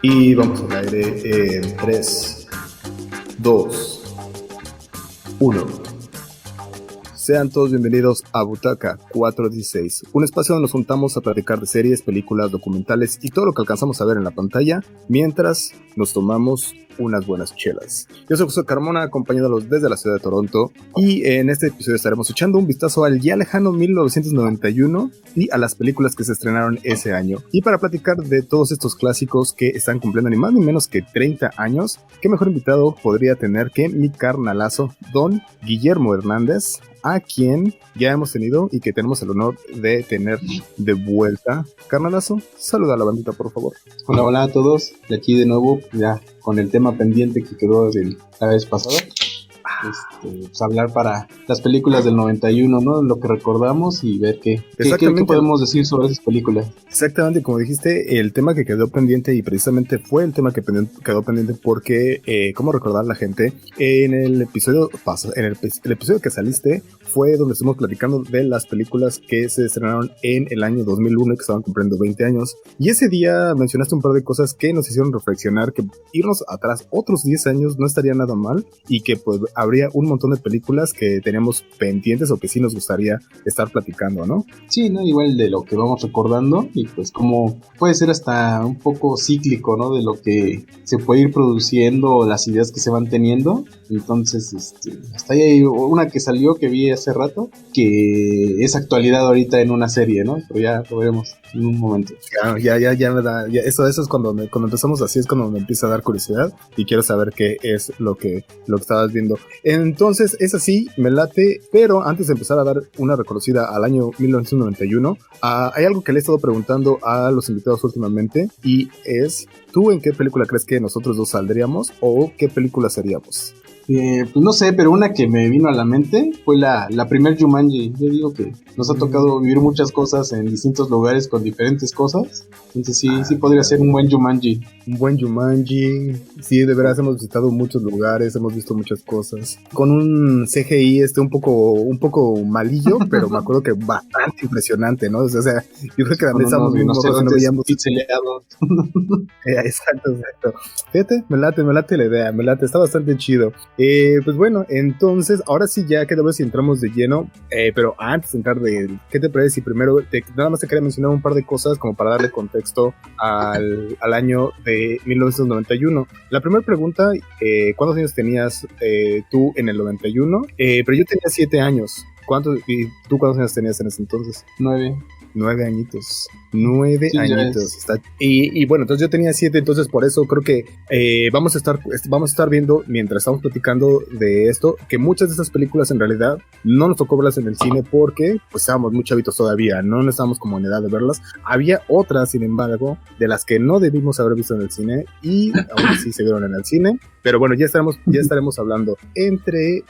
Y vamos al aire en 3, 2, 1. Sean todos bienvenidos a Butaca 416, un espacio donde nos juntamos a platicar de series, películas, documentales y todo lo que alcanzamos a ver en la pantalla mientras nos tomamos unas buenas chelas. Yo soy José Carmona, acompañándolos desde la ciudad de Toronto, y en este episodio estaremos echando un vistazo al ya lejano 1991 y a las películas que se estrenaron ese año. Y para platicar de todos estos clásicos que están cumpliendo ni más ni menos que 30 años, ¿qué mejor invitado podría tener que mi carnalazo, don Guillermo Hernández, a quien ya hemos tenido y que tenemos el honor de tener de vuelta? Carnalazo, saluda a la bandita, por favor. Hola, hola a todos, de aquí de nuevo, ya con el tema pendiente que quedó de la vez pasada. Pues hablar para las películas del 91, ¿no? Lo que recordamos y ver qué podemos decir sobre esas películas. Exactamente, como dijiste, el tema que quedó pendiente, y precisamente fue el tema que quedó pendiente porque, ¿cómo recordar a la gente? En el episodio el episodio que saliste fue donde estuvimos platicando de las películas que se estrenaron en el año 2001 y que estaban cumpliendo 20 años. Y ese día mencionaste un par de cosas que nos hicieron reflexionar que irnos atrás otros 10 años no estaría nada mal, y que pues habría un montón de películas que teníamos pendientes o que sí nos gustaría estar platicando, ¿no? Sí, ¿no? Igual de lo que vamos recordando, y pues como puede ser hasta un poco cíclico, ¿no? De lo que se puede ir produciendo, las ideas que se van teniendo. Entonces, hasta ahí hay una que salió que vi hace rato, que es actualidad ahorita en una serie, ¿no? Pero ya lo veremos en un momento. Ya me da, eso es cuando empezamos así, es cuando me empieza a dar curiosidad y quiero saber qué es lo que estabas viendo. Entonces, es así, me late, pero antes de empezar a dar una reconocida al año 1991, hay algo que le he estado preguntando a los invitados últimamente, y es, ¿tú en qué película crees que nosotros dos saldríamos o qué película seríamos? Pues no sé, pero una que me vino a la mente fue la primer Jumanji. Yo digo que nos ha tocado vivir muchas cosas en distintos lugares con diferentes cosas. Entonces sí podría ser un buen Jumanji. Un buen Jumanji. Sí, de veras hemos visitado muchos lugares, hemos visto muchas cosas. Con un CGI un poco malillo, pero me acuerdo que bastante impresionante, ¿no? O sea, yo creo que también estábamos bien ojos y no veíamos pixeleados. Exacto. Fíjate, me late la idea, está bastante chido. Pues bueno, entonces, ahora sí ya que si entramos de lleno, pero antes de entrar ¿qué te parece si primero, nada más te quería mencionar un par de cosas como para darle contexto al año de 1991. La primera pregunta, ¿cuántos años tenías tú en el 91? Pero yo tenía 7 años. ¿Y tú cuántos años tenías en ese entonces? 9 añitos. 9 añitos. Y bueno, entonces yo tenía 7, entonces por eso creo que vamos a estar viendo, mientras estamos platicando de esto, que muchas de estas películas en realidad no nos tocó verlas en el cine porque pues estábamos muy chavitos todavía, no estábamos como en edad de verlas. Había otras, sin embargo, de las que no debimos haber visto en el cine y aún así se vieron en el cine. Pero bueno, ya estaremos hablando entre...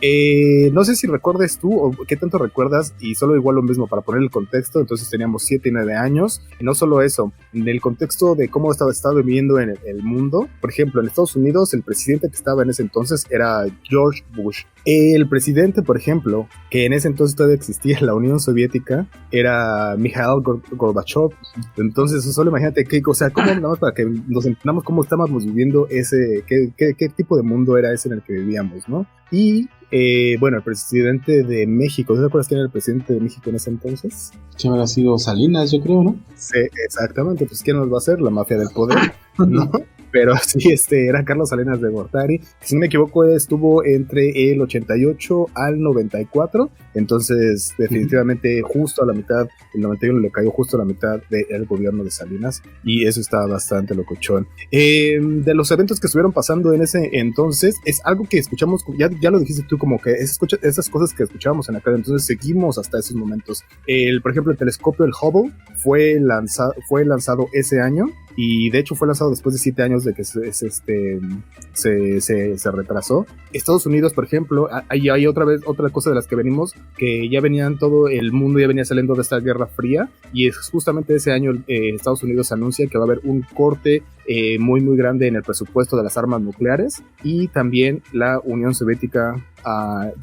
no sé si recuerdes tú o qué tanto recuerdas, y solo igual lo mismo para poner el contexto. Entonces teníamos 7 y 9 años. Y no solo eso, en el contexto de cómo estaba viviendo en el mundo. Por ejemplo, en Estados Unidos, el presidente que estaba en ese entonces era George Bush. El presidente, por ejemplo, que en ese entonces todavía existía la Unión Soviética, era Mikhail Gorbachev. Entonces, solo imagínate cómo nada más para que nos entendamos cómo estábamos viviendo qué tipo de mundo era ese en el que vivíamos, ¿no? Y bueno, el presidente de México, ¿te acuerdas quién era el presidente de México en ese entonces? Que habrá sido Salinas, yo creo, ¿no? Sí, exactamente, pues ¿quién nos va a hacer? La mafia del poder, ¿no? Pero sí, era Carlos Salinas de Gortari. Si no me equivoco, estuvo entre el 88 al 94. Entonces, definitivamente, justo a la mitad, el 91 le cayó justo a la mitad del gobierno de Salinas. Y eso está bastante locochón. De los eventos que estuvieron pasando en ese entonces, es algo que escuchamos, ya lo dijiste tú, como que esas cosas que escuchábamos en acá. Entonces, seguimos hasta esos momentos. Por ejemplo, el telescopio, el Hubble, fue lanzado ese año. Y de hecho fue lanzado después de 7 años de que se retrasó. Estados Unidos, por ejemplo, hay otra cosa de las que venimos, que ya venían, todo el mundo ya venía saliendo de esta Guerra Fría, y es justamente ese año Estados Unidos anuncia que va a haber un corte muy muy grande en el presupuesto de las armas nucleares, y también la Unión Soviética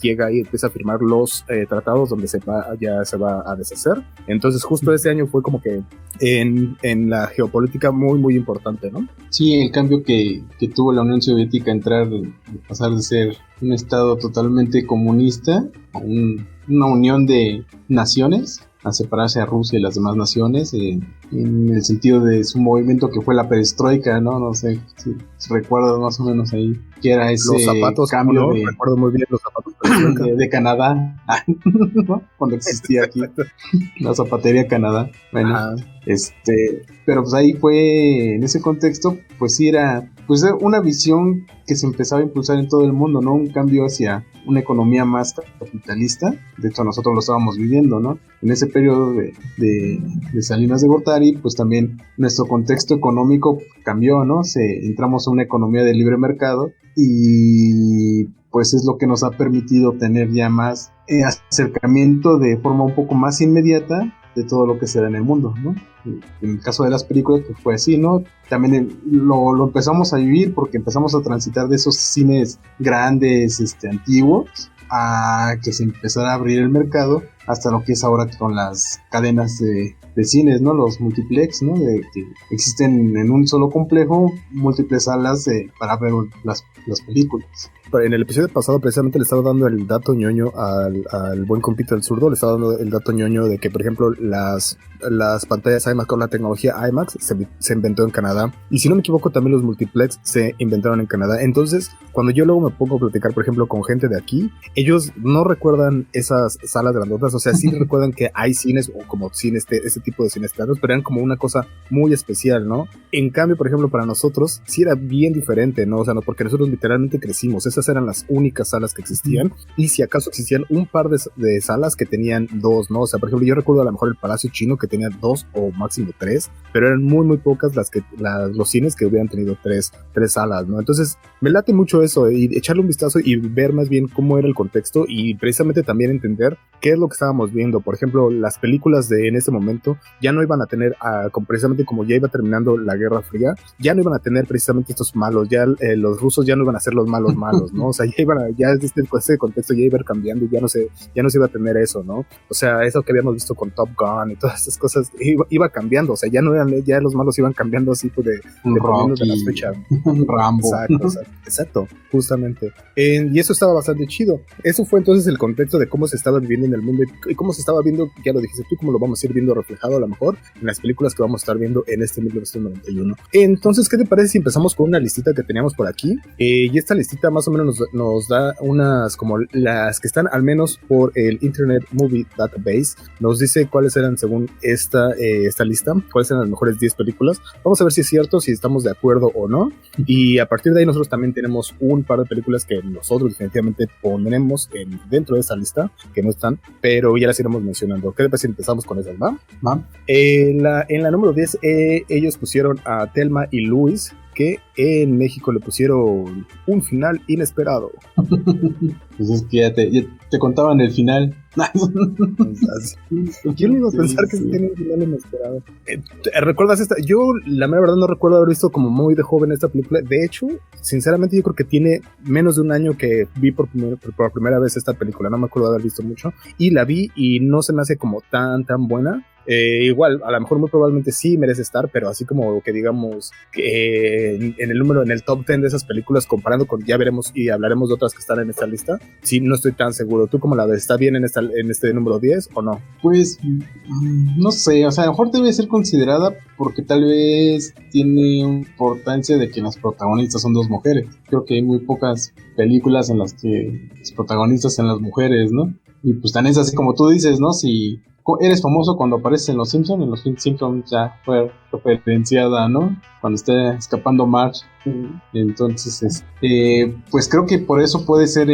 llega y empieza a firmar los tratados donde ya se va a deshacer. Entonces justo ese año fue como que en la geopolítica muy muy importante, ¿no? Sí, el cambio que tuvo la Unión Soviética, pasar de ser un estado totalmente comunista a una unión de naciones, a separarse a Rusia y las demás naciones, en el sentido de su movimiento que fue la perestroika, ¿no? No sé si recuerdas más o menos ahí que era ese los zapatos, cambio ¿no? Recuerdo muy bien los zapatos de Canadá, ¿no? Cuando existía aquí la zapatería Canadá. Bueno, pero pues ahí fue, en ese contexto, pues sí era una visión que se empezaba a impulsar en todo el mundo, ¿no? Un cambio hacia una economía más capitalista. De hecho, nosotros lo estábamos viviendo, ¿no? En ese periodo de Salinas de Gortari, pues también nuestro contexto económico cambió, ¿no? Entramos a una economía de libre mercado y pues es lo que nos ha permitido tener ya más acercamiento de forma un poco más inmediata de todo lo que se da en el mundo, ¿no? En el caso de las películas, pues fue así, ¿no? También lo empezamos a vivir porque empezamos a transitar de esos cines grandes, antiguos, a que se empezara a abrir el mercado hasta lo que es ahora con las cadenas de cines, ¿no? Los multiplex, ¿no? De que existen en un solo complejo múltiples salas para ver las películas. En el episodio pasado precisamente le estaba dando el dato ñoño al buen compito del zurdo, le estaba dando el dato ñoño de que, por ejemplo, las pantallas IMAX con la tecnología IMAX se inventó en Canadá, y si no me equivoco también los multiplex se inventaron en Canadá. Entonces cuando yo luego me pongo a platicar, por ejemplo, con gente de aquí, ellos no recuerdan esas salas grandotas, o sea, sí recuerdan que hay cines o como cines, ese tipo de cines claros, pero eran como una cosa muy especial, ¿no? En cambio, por ejemplo, para nosotros sí era bien diferente, ¿no? O sea, no, porque nosotros literalmente crecimos, esas eran las únicas salas que existían, y si acaso existían un par de salas que tenían dos, ¿no? O sea, por ejemplo, yo recuerdo a lo mejor el Palacio Chino que tenía 2 o máximo 3, pero eran muy muy pocas los cines que hubieran tenido tres salas, ¿no? Entonces me late mucho eso, y echarle un vistazo y ver más bien cómo era el contexto, y precisamente también entender qué es lo que estábamos viendo. Por ejemplo, las películas de en ese momento ya no iban a tener, precisamente como ya iba terminando la Guerra Fría, ya no iban a tener precisamente estos malos, ya los rusos ya no iban a ser los malos, ¿no? O sea, ya desde este contexto ya iba a ir cambiando, y ya no se iba a tener eso, ¿no? O sea, eso que habíamos visto con Top Gun y todas esas cosas iba cambiando, o sea, ya no eran, ya los malos iban cambiando así pues dependiendo de las fechas. Rambo. Exacto, justamente. Y eso estaba bastante chido. Eso fue entonces el contexto de cómo se estaba viviendo en el mundo y cómo se estaba viendo, ya lo dijiste tú, cómo lo vamos a ir viendo reflejado a lo mejor en las películas que vamos a estar viendo en este 1991. Entonces, ¿qué te parece si empezamos con una listita que teníamos por aquí? Y esta listita más o menos nos da unas, como las que están al menos por el Internet Movie Database, nos dice cuáles eran según esta lista, cuáles eran las mejores 10 películas. Vamos a ver si es cierto, si estamos de acuerdo o no, y a partir de ahí nosotros también tenemos un par de películas que nosotros definitivamente pondremos dentro de esta lista, que no están, pero ya las iremos mencionando. ¿Qué te parece si empezamos con esas, va? En la número 10 ellos pusieron a Thelma y Luis, que en México le pusieron Un final inesperado. Pues es que ya te contaban el final. Yo no iba a pensar que se tiene un final inesperado. ¿Recuerdas esta? Yo, la mera verdad, no recuerdo haber visto como muy de joven esta película. De hecho, sinceramente, yo creo que tiene menos de un año que vi por primera vez esta película. No me acuerdo de haber visto mucho. Y la vi y no se me hace como tan buena. Igual, a lo mejor muy probablemente sí merece estar, pero así como que digamos que en el top 10 de esas películas, comparando con, ya veremos y hablaremos de otras que están en esta lista, sí, no estoy tan seguro. ¿Tú cómo la ves? ¿Está bien en este número 10 o no? Pues, no sé, o sea, a lo mejor debe ser considerada porque tal vez tiene importancia de que las protagonistas son dos mujeres. Creo que hay muy pocas películas en las que los protagonistas sean las mujeres, ¿no? Y pues tan es así como tú dices, ¿no? Si eres famoso cuando apareces en Los Simpsons ya fue referenciada, ¿no? Cuando esté escapando Marge. Entonces, pues creo que por eso puede ser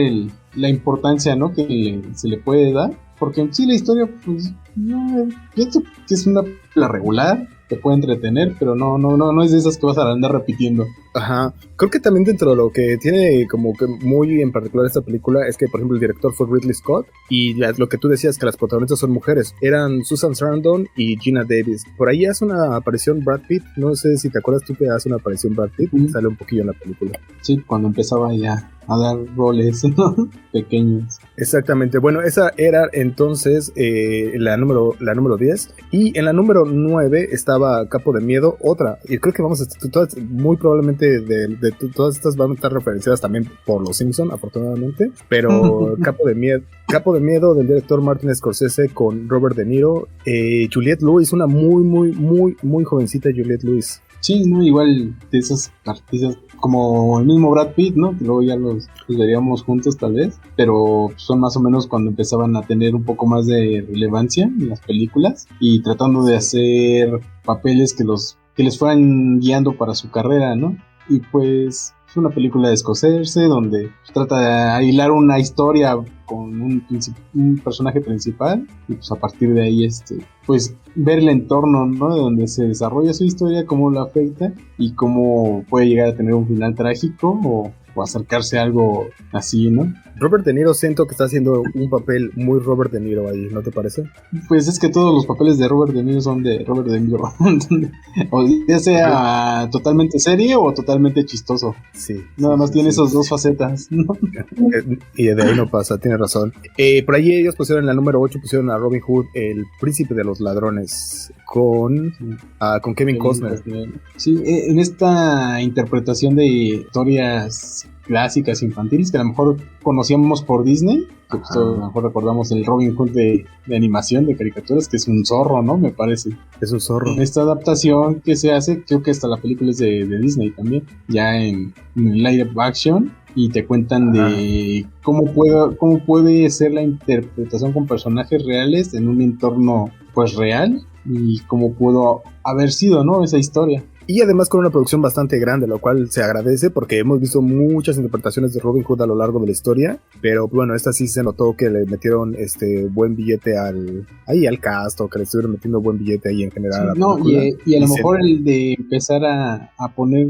la importancia, ¿no? Que se le puede dar. Porque en sí la historia, pues, no, pienso que es una película regular, te puede entretener, pero no es de esas que vas a andar repitiendo. Ajá, creo que también dentro de lo que tiene como que muy en particular esta película es que, por ejemplo, el director fue Ridley Scott, y lo que tú decías, que las protagonistas son mujeres, eran Susan Sarandon y Gina Davis. Por ahí hace una aparición Brad Pitt, no sé si te acuerdas tú que hace una aparición Brad Pitt, sale un poquillo en la película. Sí, cuando empezaba ya a dar roles, ¿no? Pequeños. Exactamente, bueno, esa era entonces la número 10, y en la número 9 estaba Capo de Miedo, otra, y creo que vamos a todas, muy probablemente todas estas van a estar referenciadas también por Los Simpson, afortunadamente, pero Capo de Miedo del director Martin Scorsese con Robert De Niro, Juliette Lewis, una muy jovencita Juliette Lewis. Sí, ¿no? Igual de esas artistas como el mismo Brad Pitt, ¿no? Que luego ya los veríamos juntos tal vez, pero son más o menos cuando empezaban a tener un poco más de relevancia en las películas y tratando de hacer papeles que les fueran guiando para su carrera, ¿no? Y pues es una película de Scorsese donde trata de hilar una historia con un personaje principal y pues a partir de ahí pues ver el entorno, ¿no? De donde se desarrolla su historia, cómo lo afecta y cómo puede llegar a tener un final trágico o acercarse a algo así, ¿no? Robert De Niro siento que está haciendo un papel muy Robert De Niro ahí, ¿no te parece? Pues es que todos los papeles de Robert De Niro son de Robert De Niro. O ya sea totalmente serio o totalmente chistoso. Sí. Nada más tiene esas dos facetas, ¿no? Y de ahí no pasa, tiene razón. Por ahí ellos pusieron en la número 8, pusieron a Robin Hood, el príncipe de los ladrones, con Kevin Costner. Sí, en esta interpretación de historias clásicas infantiles que a lo mejor conocíamos por Disney, que pues todos a lo mejor recordamos el Robin Hood de animación, de caricaturas, que es un zorro, ¿no? Me parece. Es un zorro. Esta adaptación que se hace, creo que hasta la película es de Disney también, ya en live action, y te cuentan de cómo puede ser la interpretación con personajes reales en un entorno pues real y cómo pudo haber sido, ¿no? Esa historia. Y además con una producción bastante grande, lo cual se agradece porque hemos visto muchas interpretaciones de Robin Hood a lo largo de la historia, pero bueno, esta sí se notó que le metieron buen billete al cast, o que le estuvieron metiendo buen billete ahí en general. Sí, no, y a lo mejor el de empezar a poner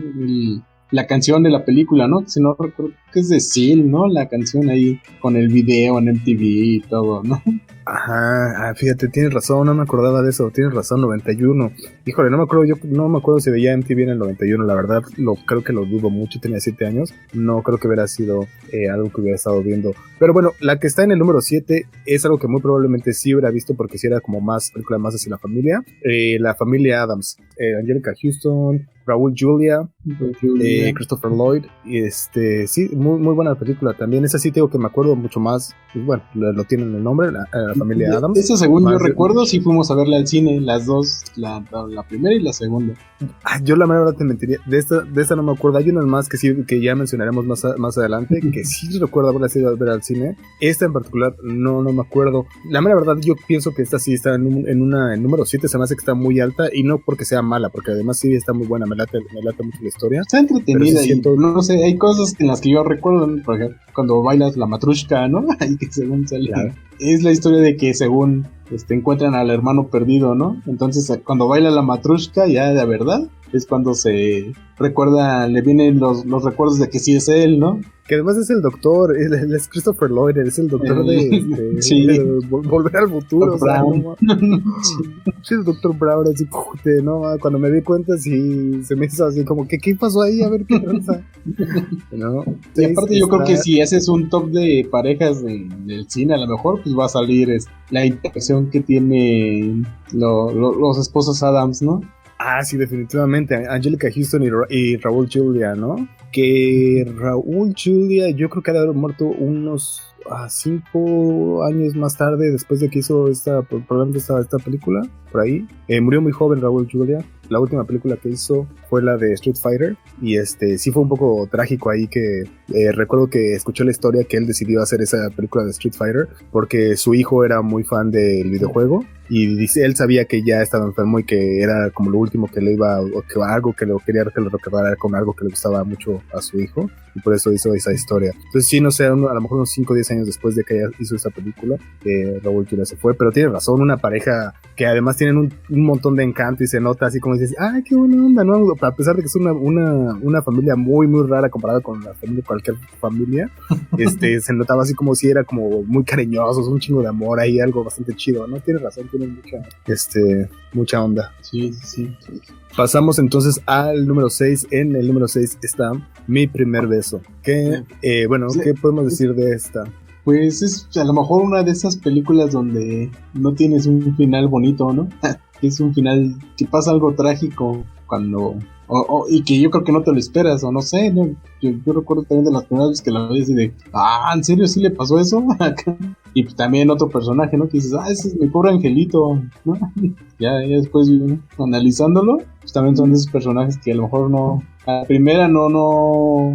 la canción de la película, ¿no? Si no recuerdo que es de Seal, ¿no? La canción ahí con el video en MTV y todo, ¿no? Ajá, fíjate, tienes razón, no me acordaba de eso, tienes razón, 91. Híjole, no me acuerdo si veía MTV en el 91, la verdad, creo que lo dudo mucho, tenía 7 años, no creo que hubiera sido algo que hubiera estado viendo. Pero bueno, la que está en el número 7 es algo que muy probablemente sí hubiera visto porque sí era como película más hacia la familia Addams, Angelica Houston, Raúl Julia, Christopher Lloyd, y sí, muy buena película también. Esa sí tengo que me acuerdo mucho más, pues bueno, lo tienen el nombre, la familia Addams. Esa, según yo recuerdo, sí fuimos a verla al cine, las dos, la primera y la segunda. Yo la verdad te mentiría, de esta no me acuerdo. Hay unas más que sí, que ya mencionaremos más adelante, que sí recuerdo haberla ido a ver al cine. Esta en particular no me acuerdo. La mera verdad, yo pienso que esta sí está en número 7, se me hace que está muy alta, y no porque sea mala, porque además sí está muy buena, me late mucho la historia. Está entretenida y no sé, hay cosas en las que yo recuerdo, por ejemplo, cuando bailas la matrushka, ¿no? Ahí que según sale. Claro. Es la historia de que según encuentran al hermano perdido, ¿no? Entonces cuando baila la matrushka ya de verdad es cuando se recuerda, le vienen los recuerdos de que sí es él, ¿no? Que además es el doctor, él es Christopher Lloyd, es el doctor sí. de Volver al Futuro, o sea, ¿no? Sí, el doctor Brown, así, ¿no? Cuando me di cuenta, sí, se me hizo así como, ¿qué pasó ahí? A ver qué pasa. ¿No? Y aparte yo creo que si haces un top de parejas del cine, a lo mejor pues va a salir la interacción que tienen los esposos Addams, ¿no? Ah, sí, definitivamente. Angelica Houston y Raúl Julia, ¿no? Que Raúl Julia, yo creo que ha de haber muerto unos 5 años más tarde, después de que hizo esta película, por ahí. Murió muy joven Raúl Julia. La última película que hizo fue la de Street Fighter, y sí fue un poco trágico ahí que recuerdo que escuché la historia que él decidió hacer esa película de Street Fighter porque su hijo era muy fan del videojuego, y dice, él sabía que ya estaba enfermo y que era como lo último que le iba, o que algo que lo quería que lo recordara con algo que le gustaba mucho a su hijo, y por eso hizo esa historia. Entonces sí, no sé, a lo mejor unos 5 o 10 años después de que ella hizo esta película, Raúl Julia se fue, pero tiene razón, una pareja que además tienen un montón de encanto y se nota así como dices, ¡ay, qué buena onda!, ¿no? A pesar de que es una familia muy, muy rara comparada con la familia de cualquier familia, se notaba así como si era como muy cariñosos, un chingo de amor ahí, algo bastante chido, ¿no? Tienes razón. tiene mucha onda. Sí, sí, sí. Pasamos entonces al número 6. En el número 6 está Mi Primer Beso. ¿Qué podemos decir de esta? Pues es a lo mejor una de esas películas donde no tienes un final bonito, ¿no? Es un final que pasa algo trágico cuando... y que yo creo que no te lo esperas, o no sé, ¿no? Yo recuerdo también de las primeras veces que la ves y de, ¿en serio sí le pasó eso? Y también otro personaje, ¿no? Que dices, ese es mi pobre angelito, ¿no? ya después, ¿no? Analizándolo, pues también son de esos personajes que a lo mejor no, a la primera no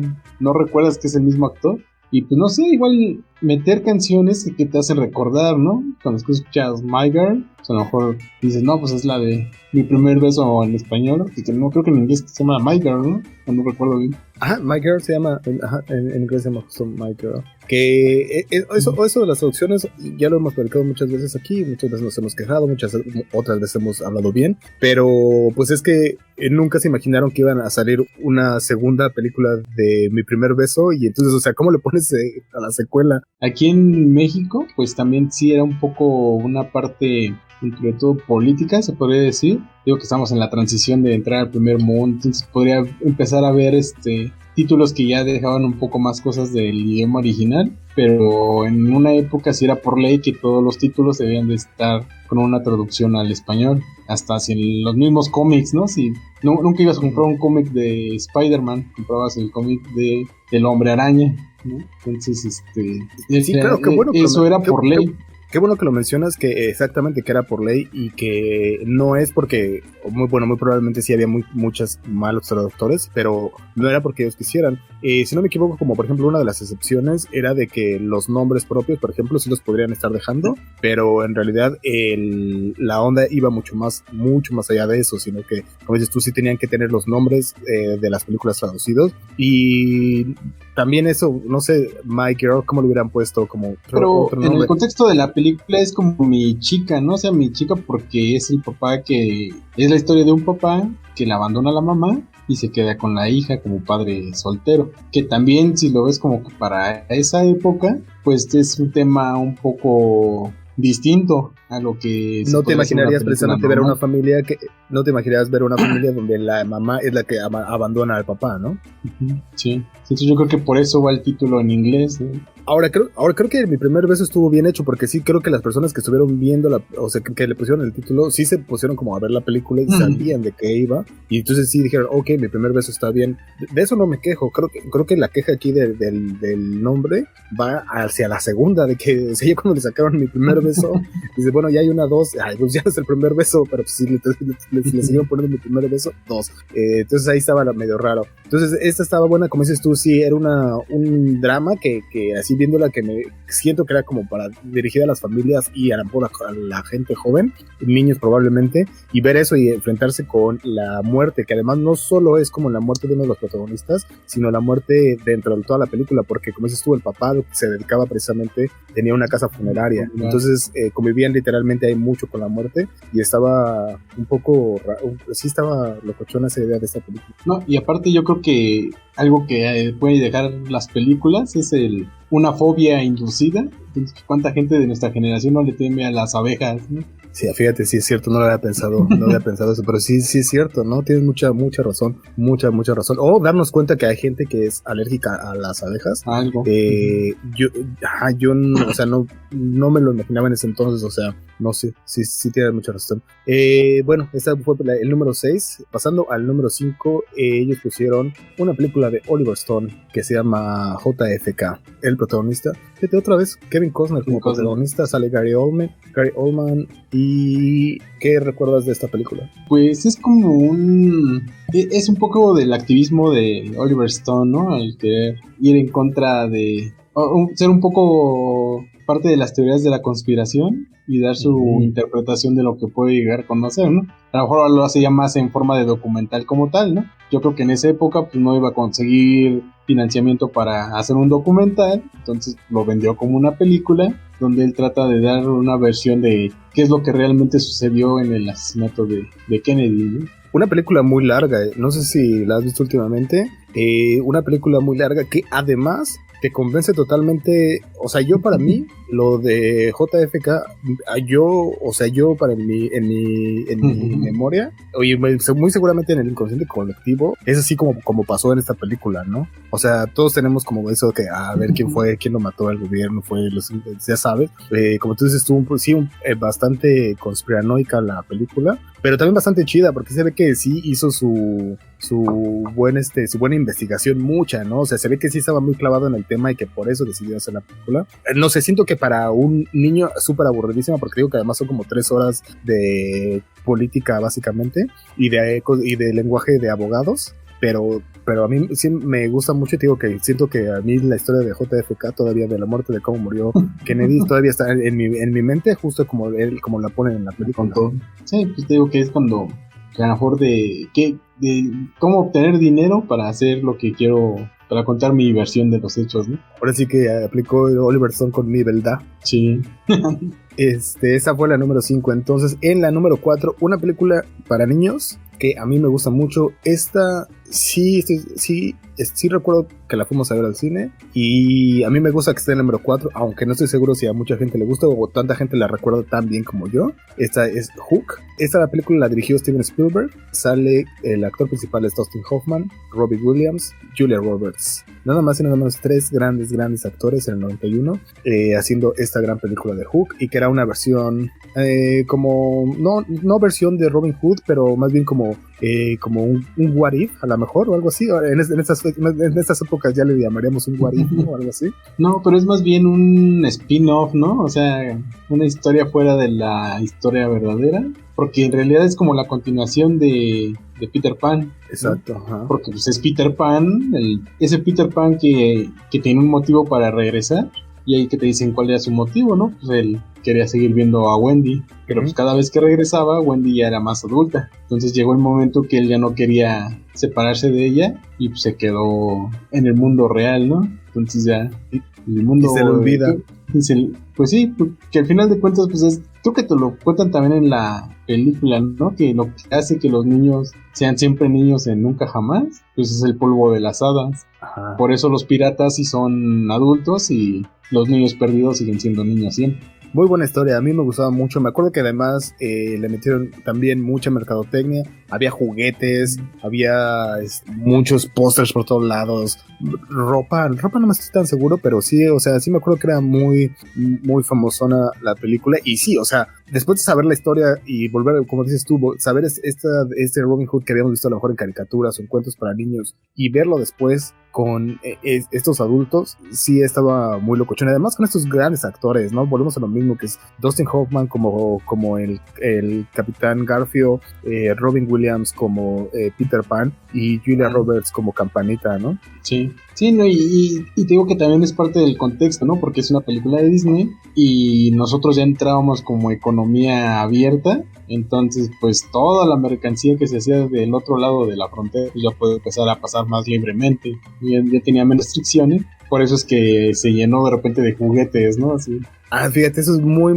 recuerdas que es el mismo actor. Y pues no sé, igual meter canciones que te hacen recordar, ¿no? Cuando escuchas My Girl, pues a lo mejor dices, no, pues es la de Mi Primer Beso en español, que no creo que en inglés se llama My Girl, ¿no? No recuerdo bien. Ajá, My Girl se llama, en inglés se llama justo My Girl. Que eso de las traducciones ya lo hemos platicado muchas veces aquí, muchas veces nos hemos quejado, otras veces hemos hablado bien, pero pues es que nunca se imaginaron que iban a salir una segunda película de Mi Primer Beso, y entonces, o sea, ¿cómo le pones a la secuela? Aquí en México, pues también sí era un poco una parte, entre todo política, se podría decir. Digo que estamos en la transición de entrar al primer mundo, entonces podría empezar a ver títulos que ya dejaban un poco más cosas del idioma original, pero en una época sí era por ley que todos los títulos debían de estar con una traducción al español, hasta si en los mismos cómics, ¿no? Si nunca ibas a comprar un cómic de Spider-Man, comprabas el cómic del Hombre Araña, ¿no? Entonces, sí, claro, qué bueno, eso era por ley. Qué bueno que lo mencionas, que exactamente que era por ley y que no es porque, muy probablemente sí había muchos malos traductores, pero no era porque ellos quisieran. Si no me equivoco, como por ejemplo una de las excepciones era de que los nombres propios, por ejemplo, sí los podrían estar dejando, pero en realidad la onda iba mucho más allá de eso, sino que, como dices tú, sí tenían que tener los nombres de las películas traducidos. Y también eso, no sé, My Girl, ¿cómo lo hubieran puesto? Pero otro en nombre. El contexto de la película es como mi chica, ¿no? O sea, mi chica porque es el papá que... Es la historia de un papá que le abandona a la mamá y se queda con la hija como padre soltero. Que también, si lo ves como que para esa época, pues es un tema un poco distinto a lo que... No te imaginarías precisamente ver una familia no te imaginarías ver una familia donde la mamá es la que abandona al papá, ¿no? Sí. Entonces yo creo que por eso va el título en inglés, ¿no? Ahora creo que Mi Primer Beso estuvo bien hecho, porque sí creo que las personas que estuvieron viendo o sea, que le pusieron el título, sí se pusieron como a ver la película y sabían de qué iba, y entonces sí dijeron, ok, Mi Primer Beso está bien. De eso no me quejo. Creo que la queja aquí del nombre va hacia la segunda, de que ya cuando le sacaron Mi Primer Beso, dice, bueno, ya hay una 2, pues ya no es el primer beso, pero pues sí le siguieron poniendo Mi Primer Beso 2. Entonces ahí estaba medio raro. Entonces esta estaba buena, como dices tú, sí, era un drama que así viéndola, que me siento que era como para dirigir a las familias y a la gente joven, niños probablemente, y ver eso y enfrentarse con la muerte, que además no solo es como la muerte de uno de los protagonistas, sino la muerte dentro de toda la película, porque como dices tú, el papá se dedicaba precisamente, tenía una casa funeraria, entonces convivían literalmente ahí mucho con la muerte, y estaba un poco, sí estaba locochona esa idea de esta película. No, y aparte yo creo que algo que puede dejar las películas es una fobia inducida. ¿Cuánta gente de nuestra generación no le teme a las abejas, ¿no? Sí, fíjate, sí es cierto, no lo había pensado, eso, pero sí es cierto, ¿no? Tienes mucha razón, mucha razón. O darnos cuenta que hay gente que es alérgica a las abejas. Algo. Yo o sea, no me lo imaginaba en ese entonces, o sea, no sé, sí tienes mucha razón. Bueno, esta fue el número 6. Pasando al número 5, ellos pusieron una película de Oliver Stone que se llama JFK. El protagonista, fíjate, otra vez, Kevin Costner como protagonista, sale Gary Oldman. ¿Y qué recuerdas de esta película? Pues es como es un poco del activismo de Oliver Stone, ¿no? El querer ir en contra de... ser un poco parte de las teorías de la conspiración y dar su interpretación de lo que puede llegar a conocer, ¿no? A lo mejor lo hace ya más en forma de documental como tal, ¿no? Yo creo que en esa época pues no iba a conseguir financiamiento para hacer un documental, entonces lo vendió como una película donde él trata de dar una versión de qué es lo que realmente sucedió en el asesinato de Kennedy, ¿no? Una película muy larga, no sé si la has visto últimamente, una película muy larga que además te convence totalmente. O sea, yo para mí, lo de JFK, yo para en mi memoria, oye, muy seguramente en el inconsciente colectivo, es así como pasó en esta película, ¿no? O sea, todos tenemos como eso que, a ver quién fue, quién lo mató al gobierno, ya sabes. Como tú dices, estuvo bastante conspiranoica la película, pero también bastante chida, porque se ve que sí hizo su buena investigación mucha, ¿no? O sea, se ve que sí estaba muy clavado en el tema y que por eso decidió hacer la película. No sé, siento que para un niño súper aburridísima, porque digo que además son como 3 horas de política básicamente y de lenguaje de abogados, pero a mí sí me gusta mucho. Te digo que siento que a mí la historia de JFK todavía, de la muerte, de cómo murió Kennedy, todavía está en mi mente, justo como la ponen en la película. Sí, pues te digo que es cuando a lo mejor de cómo obtener dinero para hacer lo que quiero, para contar mi versión de los hechos, ¿no? Ahora sí que aplicó Oliver Stone con mi verdad. Sí. Esa fue la número 5. Entonces, en la número 4, una película para niños que a mí me gusta mucho. Esta sí recuerdo que la fuimos a ver al cine y a mí me gusta que esté en el número 4, aunque no estoy seguro si a mucha gente le gusta o tanta gente la recuerda tan bien como yo. Esta es Hook. La película la dirigió Steven Spielberg. Sale el actor principal es Dustin Hoffman, Robbie Williams, Julia Roberts. Nada más y nada menos 3 grandes actores en el 91 haciendo esta gran película de Hook, y que era una versión como no versión de Robin Hood, pero más bien como un what if, a lo mejor, o algo así. En estas épocas ya le llamaríamos un what if, ¿no? O algo así. No, pero es más bien un spin-off, ¿no? O sea, una historia fuera de la historia verdadera, porque en realidad es como la continuación de Peter Pan. Exacto, ¿no? ajá. Porque pues es Peter Pan, ese Peter Pan que tiene un motivo para regresar, y ahí que te dicen cuál era su motivo, ¿no? Pues él quería seguir viendo a Wendy, pero pues cada vez que regresaba, Wendy ya era más adulta. Entonces llegó el momento que él ya no quería separarse de ella y pues se quedó en el mundo real, ¿no? Entonces ya el mundo... Y se le olvida. Pues sí, que al final de cuentas, pues creo que te lo cuentan también en la película, ¿no? Que lo que hace que los niños sean siempre niños en nunca jamás, pues es el polvo de las hadas. Ajá. Por eso los piratas sí son adultos y los niños perdidos siguen siendo niños siempre. Muy buena historia, a mí me gustaba mucho. Me acuerdo que además le metieron también mucha mercadotecnia. Había juguetes, había muchos pósters por todos lados. Ropa no me estoy tan seguro, pero sí, o sea, sí me acuerdo que era muy, muy famosona la película. Y sí, o sea, después de saber la historia y volver, como dices tú, saber este Robin Hood que habíamos visto a lo mejor en caricaturas o en cuentos para niños, y verlo después con estos adultos, sí estaba muy locochón. Además con estos grandes actores, ¿no? Volvemos a lo mismo, que es Dustin Hoffman como el Capitán Garfio, Robin Williams como Peter Pan y Julia Roberts como Campanita, ¿no? Sí, no, y te digo que también es parte del contexto, ¿no? Porque es una película de Disney y nosotros ya entrábamos como economía abierta, entonces pues toda la mercancía que se hacía del otro lado de la frontera pues, ya puede empezar a pasar más libremente, y ya tenía menos restricciones, por eso es que se llenó de repente de juguetes, ¿no? Así. Fíjate, eso es muy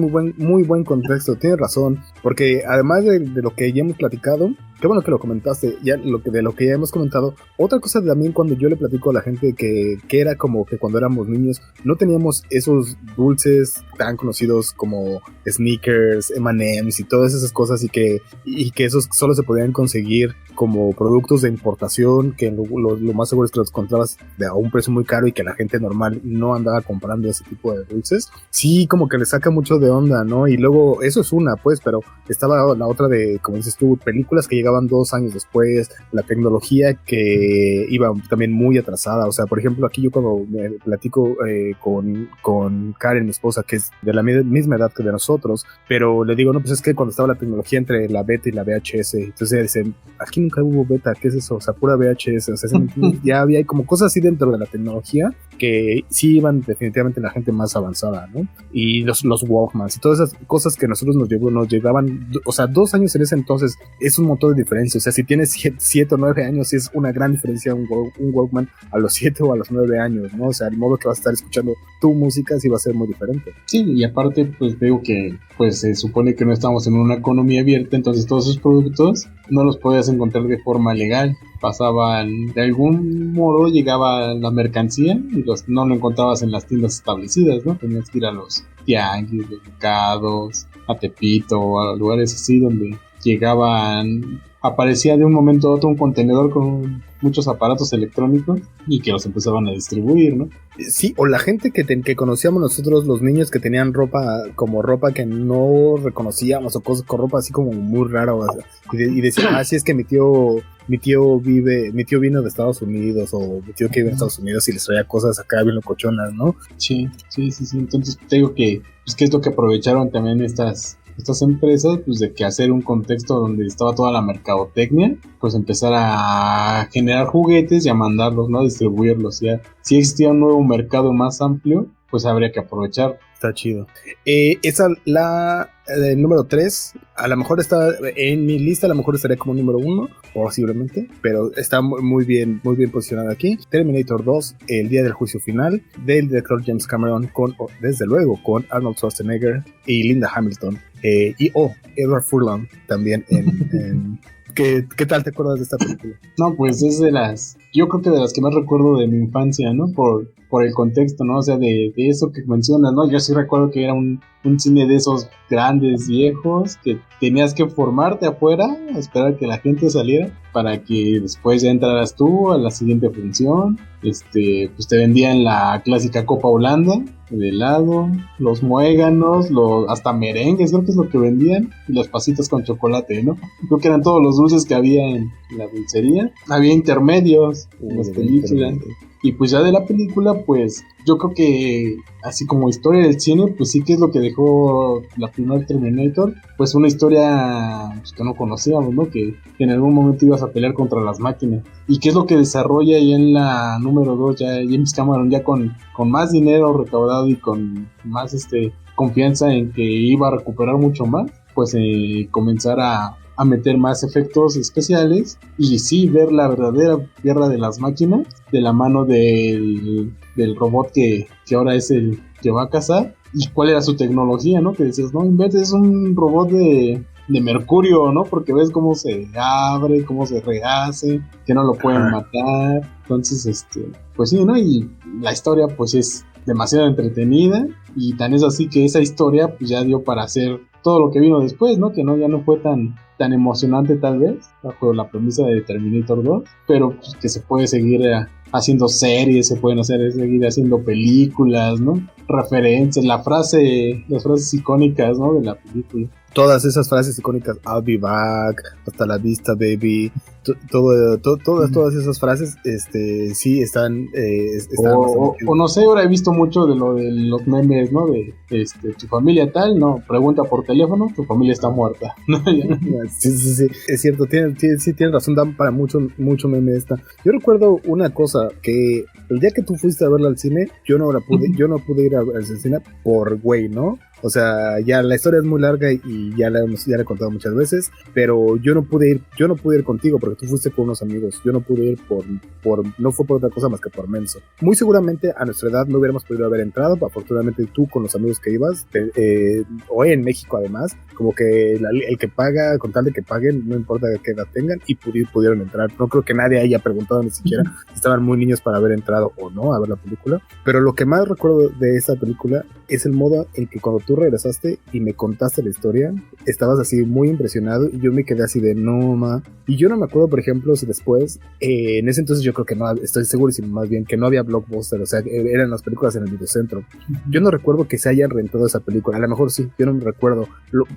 buen contexto, tienes razón, porque además de lo que ya hemos platicado, qué bueno que lo comentaste, de lo que ya hemos comentado, otra cosa también cuando yo le platico a la gente que era como que cuando éramos niños no teníamos esos dulces tan conocidos como Snickers, M&M's y todas esas cosas, y que esos solo se podían conseguir como productos de importación, que lo más seguro es que los encontrabas a un precio muy caro y que la gente normal no andaba comprando ese tipo de dulces. Sí, como que le saca mucho de onda, ¿no? Y luego, eso es una, pues, pero estaba la otra de, como dices tú, películas que llegaban 2 años después, la tecnología que iba también muy atrasada. O sea, por ejemplo, aquí yo cuando me platico con Karen, mi esposa, que es de la misma edad que de nosotros, pero le digo, no, pues es que cuando estaba la tecnología entre la beta y la VHS, entonces ella dice, aquí nunca hubo beta, ¿qué es eso? O sea, pura VHS, o sea, ya había como cosas así dentro de la tecnología que sí iban definitivamente la gente más avanzada, ¿no? Y los Walkmans y todas esas cosas que nosotros nos llegaban, o sea, 2 años en ese entonces es un montón de diferencia. O sea, si tienes 7 o 9 años es una gran diferencia un Walkman a los 7 o a los 9 años, ¿no? O sea, el modo que vas a estar escuchando tu música sí va a ser muy diferente. Sí, y aparte pues veo que pues se supone que no estamos en una economía abierta, entonces todos esos productos no los podías encontrar de forma legal. Pasaban, de algún modo llegaba la mercancía y no lo encontrabas en las tiendas establecidas, ¿no? Tenías que ir a los tianguis, los mercados, a Tepito, a lugares así donde llegaban, aparecía de un momento a otro un contenedor con muchos aparatos electrónicos y que los empezaban a distribuir, ¿no? Sí, o la gente que conocíamos nosotros, los niños que tenían ropa que no reconocíamos, o cosas con ropa así como muy rara, o sea, y decían, sí, es que mi tío vino de Estados Unidos, o mi tío que vive en Estados Unidos y les traía cosas acá bien locochonas, ¿no? Sí. Entonces te digo que, pues, que es lo que aprovecharon también estas empresas, pues, de que hacer un contexto donde estaba toda la mercadotecnia, pues empezar a generar juguetes y a mandarlos, ¿no? A distribuirlos. Ya, si existía un nuevo mercado más amplio, pues habría que aprovechar. Está chido. Esa, el número 3, a lo mejor está en mi lista, a lo mejor estaría como número 1, posiblemente, pero está muy bien posicionada aquí. Terminator 2, El día del juicio final, del director James Cameron, desde luego, con Arnold Schwarzenegger y Linda Hamilton. Y Edward Furlong también ¿Qué tal te acuerdas de esta película? No, pues es yo creo que de las que más recuerdo de mi infancia, ¿no? Por el contexto, ¿no? O sea, de eso que mencionas, ¿no? Yo sí recuerdo que era un cine de esos grandes, viejos, que tenías que formarte afuera, esperar que la gente saliera, para que después ya entraras tú a la siguiente función. Pues te vendían la clásica Copa Holanda, de helado, los muéganos, hasta merengues, creo que es lo que vendían, y las pasitas con chocolate, ¿no? Creo que eran todos los dulces que había en la dulcería. Había intermedios en las películas. Y pues ya de la película, pues yo creo que así como historia del cine, pues sí que es lo que dejó la primera Terminator, pues una historia, pues, que no conocíamos, ¿no? Que en algún momento ibas a pelear contra las máquinas. Y qué es lo que desarrolla ya en la número 2, ya James Cameron, ya con más dinero recaudado y con más confianza en que iba a recuperar mucho más, pues comenzar a meter más efectos especiales y sí ver la verdadera guerra de las máquinas de la mano del robot que ahora es el que va a cazar, y cuál era su tecnología, ¿no? Que decías, no, en vez es un robot de mercurio, ¿no? Porque ves cómo se abre, cómo se rehace, que no lo pueden matar. Entonces, pues sí, ¿no? Y la historia pues es demasiado entretenida, y tan es así que esa historia pues ya dio para hacer todo lo que vino después, ¿no? Que ya no fue tan emocionante tal vez, bajo la premisa de Terminator 2, pero pues, que se puede seguir haciendo series, se pueden seguir haciendo películas, ¿no? Referencias, las frases icónicas, ¿no? De la película. Todas esas frases icónicas, I'll be back, hasta la vista, baby, todas esas frases, sí están o no sé, ahora he visto mucho de lo de los memes, ¿no? De tu familia tal, no, pregunta por teléfono, tu familia está muerta. Sí, es cierto, tienes razón, dan para mucho meme esta. Yo recuerdo una cosa, que el día que tú fuiste a verla al cine, yo no pude ir al cine por güey, ¿no? O sea, ya la historia es muy larga y ya la he contado muchas veces, pero yo no pude ir contigo porque tú fuiste con unos amigos. Yo no pude ir no fue por otra cosa más que por menso. Muy seguramente a nuestra edad no hubiéramos podido haber entrado, pero afortunadamente tú con los amigos que ibas, o en México además, como que el que paga, con tal de que paguen, no importa qué edad tengan, y pudieron entrar. No creo que nadie haya preguntado ni siquiera si estaban muy niños para haber entrado o no a ver la película. Pero lo que más recuerdo de esta película es el modo en que cuando tú regresaste y me contaste la historia, estabas así muy impresionado y yo me quedé así de no, ma. Y yo no me acuerdo, por ejemplo, si después, en ese entonces yo creo que no, estoy segurísimo más bien que no había Blockbuster, o sea, eran las películas en el videocentro. Yo no recuerdo que se hayan rentado esa película, a lo mejor sí, yo no me recuerdo.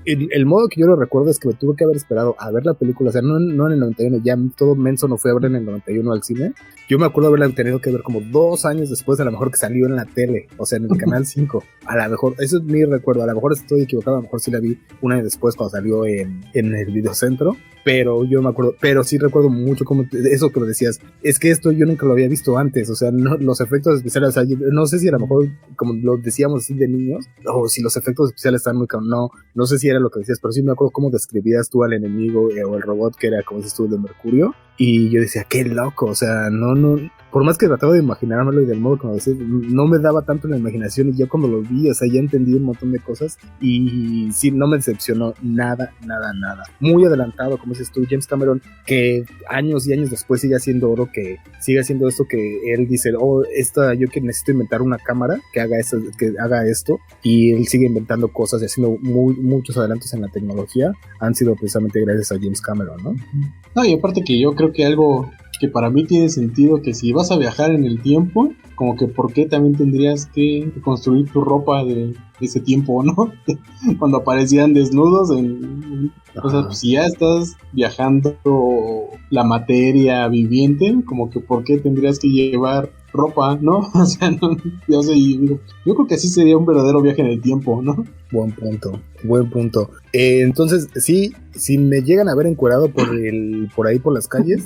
El modo que yo lo recuerdo es que me tuve que haber esperado a ver la película, o sea, no en el 91, ya todo menso no fue a ver en el 91 al cine. Yo me acuerdo haberla tenido que ver como 2 años después, a lo mejor que salió en la tele, o sea, en el canal 5, a lo mejor, eso es mi recuerdo, a lo mejor estoy equivocado, a lo mejor sí la vi un año después cuando salió en el videocentro, pero yo me acuerdo, pero sí recuerdo mucho como eso que me decías, es que esto yo nunca lo había visto antes, o sea, no, los efectos especiales, o sea, no sé si a lo mejor, como lo decíamos así de niños, o si los efectos especiales están muy no sé si era lo que decías, pero sí me acuerdo cómo describías tú al enemigo, o el robot que era, como dices tú, de mercurio, y yo decía, qué loco, o sea, no, por más que trataba de imaginármelo y del modo como decía, no me daba tanto la imaginación, y ya cuando lo vi, o sea, ya entendí un montón de cosas, y sí, no me decepcionó nada. Muy adelantado, como dices tú, James Cameron, que años y años después sigue haciendo oro, que sigue haciendo esto que él dice, yo que necesito inventar una cámara que haga esto, y él sigue inventando cosas y haciendo muchos adelantos en la tecnología, han sido precisamente gracias a James Cameron, ¿no? No, y aparte que yo creo que algo que para mí tiene sentido, que si vas a viajar en el tiempo, como que por qué también tendrías que construir tu ropa de ese tiempo, ¿no? Cuando aparecían desnudos o sea, pues, si ya estás viajando la materia viviente, como que por qué tendrías que llevar ropa, ¿no? O sea, no, yo creo que así sería un verdadero viaje en el tiempo, ¿no? Buen punto. Entonces, sí, si me llegan a ver encuerado por ahí por las calles,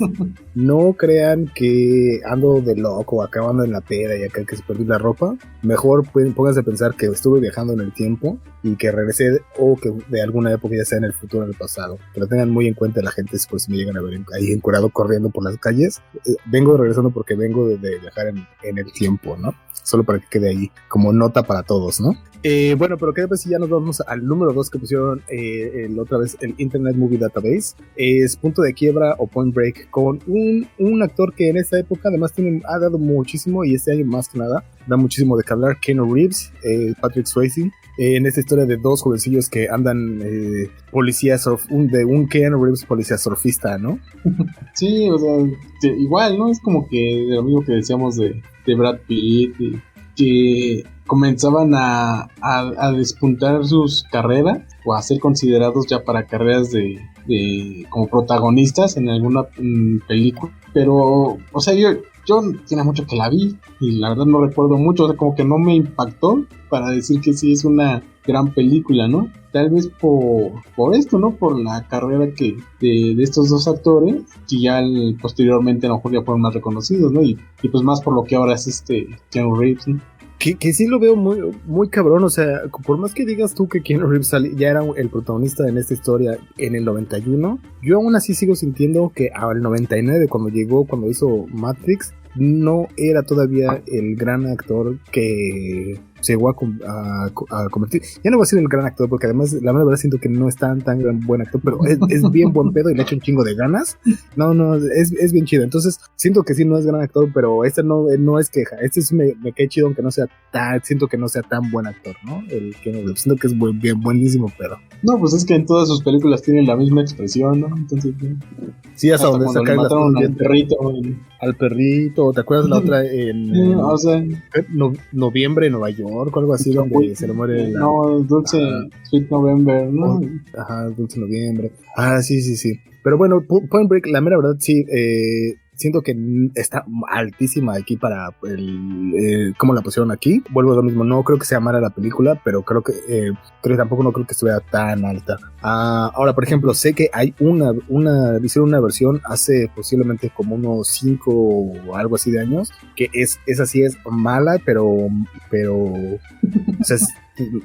no crean que ando de loco, acabando en la peda y acá que se perdí la ropa. Mejor pónganse a pensar que estuve viajando en el tiempo y que regresé, o que de alguna época, ya sea en el futuro o en el pasado. Que lo tengan muy en cuenta la gente, por si me llegan a ver ahí encuerado corriendo por las calles. Vengo regresando porque vengo de viajar en el tiempo, ¿no? Solo para que quede ahí como nota para todos, ¿no? Bueno, pero ¿qué tal si ya nos vamos al número 2 que pusieron otra vez el Internet Movie Database? Es Punto de Quiebra o Point Break, con un actor que en esta época además ha dado muchísimo, y este año más que nada da muchísimo de que hablar, Keanu Reeves, Patrick Swayze, en esta historia de dos jovencillos que andan policías, de un Keanu Reeves policía surfista, ¿no? Sí, o sea, igual, ¿no? Es como que de lo mismo que decíamos de Brad Pitt, que comenzaban a despuntar sus carreras o a ser considerados ya para carreras de como protagonistas en alguna película, pero, o sea, yo tiene mucho que la vi y la verdad no recuerdo mucho, o sea, como que no me impactó para decir que sí es una gran película, ¿no? Tal vez por esto, ¿no? Por la carrera de estos dos actores, que ya posteriormente a lo mejor ya fueron más reconocidos, ¿no? Y pues más por lo que ahora es Keanu Reeves, ¿no? Que sí lo veo muy, muy cabrón, o sea, por más que digas tú que Keanu Reeves ya era el protagonista en esta historia en el 91, yo aún así sigo sintiendo que al 99, cuando hizo Matrix, no era todavía el gran actor que se llegó a convertir. Ya no voy a decir el gran actor, porque además la verdad siento que no es tan buen actor, pero es bien buen pedo y le echa un chingo de ganas. No, es bien chido. Entonces siento que sí no es gran actor, pero no es queja. Sí me cae chido, aunque no sea siento que no sea tan buen actor, ¿no? Siento que es bien buenísimo, pero no, pues es que en todas sus películas tienen la misma expresión, ¿no? Entonces sí, hasta donde sacan las cosas bien. Al perrito, ¿te acuerdas la otra o sea, Noviembre en Nueva York o algo así, donde se le muere Dulce Sweet November, ¿no? Ajá, Dulce Noviembre. Sí. Pero bueno, Point Break, la mera verdad, sí, siento que está altísima aquí para cómo la pusieron aquí. Vuelvo a lo mismo, no creo que sea mala la película, pero creo que tampoco no creo que estuviera tan alta. Ahora, por ejemplo, sé que hay hicieron una versión hace posiblemente como unos 5 o algo así de años, que esa sí es mala, pero o sea, es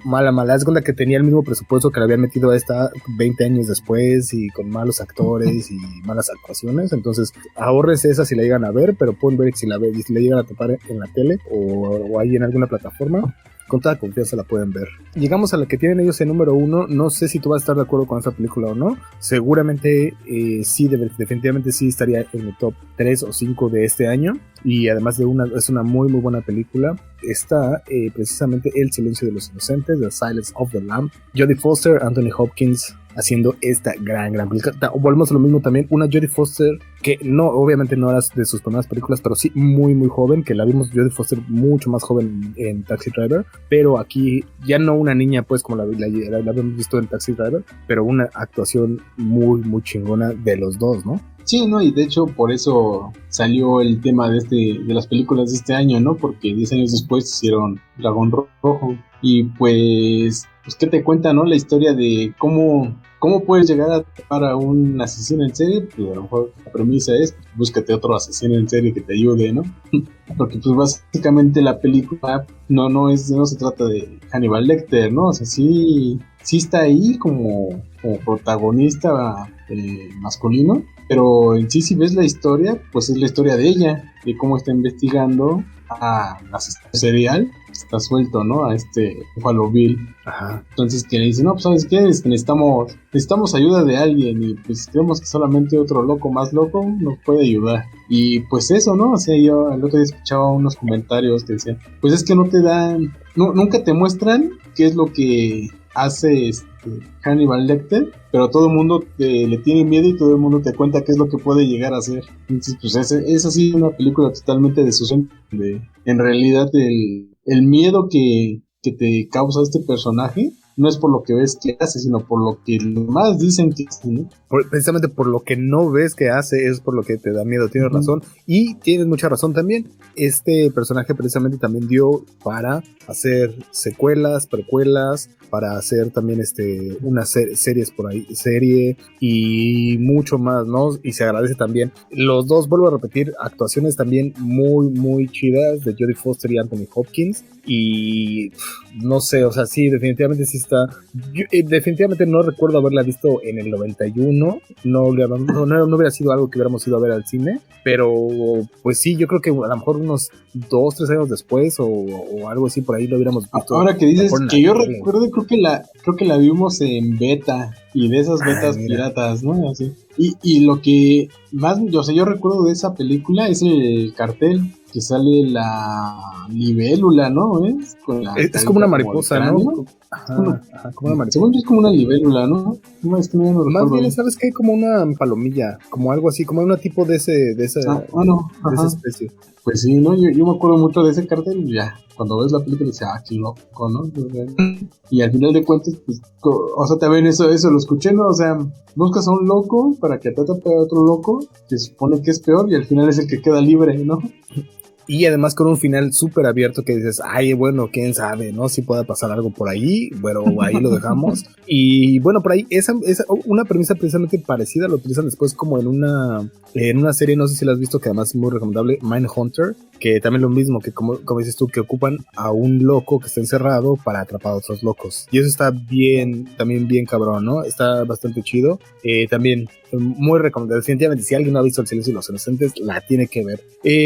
mala. Es cuenta que tenía el mismo presupuesto que le habían metido a esta 20 años después, y con malos actores y malas actuaciones. Entonces, ahorres esa si la llegan a ver, pero pueden ver si la llegan a topar en la tele o ahí en alguna plataforma. Con toda confianza la pueden ver. Llegamos a la que tienen ellos en número 1. No sé si tú vas a estar de acuerdo con esta película o no. Seguramente sí, definitivamente sí estaría en el top 3 o 5 de este año. Y además es una muy muy buena película. Está precisamente El Silencio de los Inocentes, The Silence of the Lambs. Jodie Foster, Anthony Hopkins haciendo esta gran película. Volvemos a lo mismo también, una Jodie Foster que obviamente no era de sus primeras películas, pero sí muy muy joven, que la vimos Jodie Foster mucho más joven en Taxi Driver, pero aquí ya no una niña pues como la habíamos visto en Taxi Driver, pero una actuación muy muy chingona de los dos, ¿no? Sí, ¿no? Y de hecho por eso salió el tema de las películas de este año, ¿no? Porque 10 años después hicieron Dragón Rojo. Y pues ¿qué te cuenta, no? La historia de cómo puedes llegar a atrapar a un asesino en serie. Pues a lo mejor la premisa es, búscate otro asesino en serie que te ayude, ¿no? Porque pues básicamente la película no se trata de Hannibal Lecter, ¿no? O sea, sí está ahí como protagonista masculino, Pero en sí, si ves la historia, pues es la historia de ella, de cómo está investigando a asesino serial, está suelto, ¿no? A este Buffalo Bill. Ajá. Entonces que le dice, no, pues ¿sabes qué? Es que necesitamos ayuda de alguien y pues creemos que solamente otro loco más loco nos puede ayudar. Y pues eso, ¿no? O sea, yo el otro día escuchaba unos comentarios que decían, pues es que no te dan, nunca te muestran qué es lo que hace Hannibal Lecter, pero todo el mundo le tiene miedo y todo el mundo te cuenta qué es lo que puede llegar a hacer. Entonces, pues es así una película totalmente de suspense, en realidad el miedo que te causa este personaje no es por lo que ves que hace, sino por lo que los demás dicen que hace, ¿no? Precisamente por lo que no ves que hace es por lo que te da miedo. Tienes razón, y tienes mucha razón también. Este personaje precisamente también dio para hacer secuelas, precuelas, para hacer también unas series por ahí, serie y mucho más, ¿no? Y se agradece también. Los dos, vuelvo a repetir, actuaciones también muy, muy chidas de Jodie Foster y Anthony Hopkins. Y no sé, o sea, sí, definitivamente sí está. Yo, definitivamente no recuerdo haberla visto en el 91. No hubiera sido algo que hubiéramos ido a ver al cine. Pero pues sí, yo creo que a lo mejor unos 2-3 años después o algo así por ahí lo hubiéramos visto. Ahora que dices que yo recuerdo, creo que la vimos en beta, y de esas betas piratas, ¿no? Así. Y lo que más, yo recuerdo de esa película es el cartel que sale la libélula, ¿no? Es como una mariposa, ¿no? Ajá, como una mariposa. Según yo es como una libélula, ¿no? No, es que no me más bien, ¿sabes qué? Como una palomilla, como algo así, como un tipo de esa especie. Pues sí, ¿no? Yo me acuerdo mucho de ese cartel, ya, cuando ves la película dices, qué loco, ¿no? Y al final de cuentas, pues, o sea, también eso lo escuché, ¿no? O sea, buscas a un loco para que atrape a otro loco, que supone que es peor, y al final es el que queda libre, ¿no? Y además con un final súper abierto que dices, bueno, quién sabe, ¿no? Si pueda pasar algo por ahí, bueno, ahí lo dejamos. Y bueno, por ahí, esa una premisa precisamente parecida lo utilizan después como en una serie, no sé si la has visto, que además es muy recomendable, Mindhunter, que también lo mismo, que como dices tú, que ocupan a un loco que está encerrado para atrapar a otros locos. Y eso está también bien cabrón, ¿no? Está bastante chido. También muy recomendable. Definitivamente, si alguien no ha visto El silencio de los inocentes, la tiene que ver.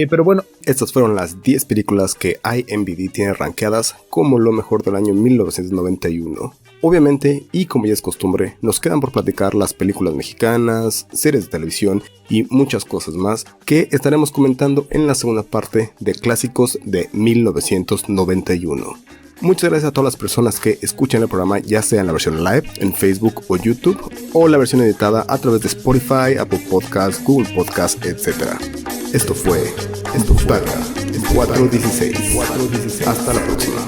Pero bueno, estas fueron las 10 películas que IMDb tiene rankeadas como lo mejor del año 1991. Obviamente, y como ya es costumbre, nos quedan por platicar las películas mexicanas, series de televisión y muchas cosas más que estaremos comentando en la segunda parte de Clásicos de 1991. Muchas gracias a todas las personas que escuchan el programa, ya sea en la versión live, en Facebook o YouTube, o la versión editada a través de Spotify, Apple Podcasts, Google Podcasts, etc. Esto fue Butaca 416. Hasta la próxima.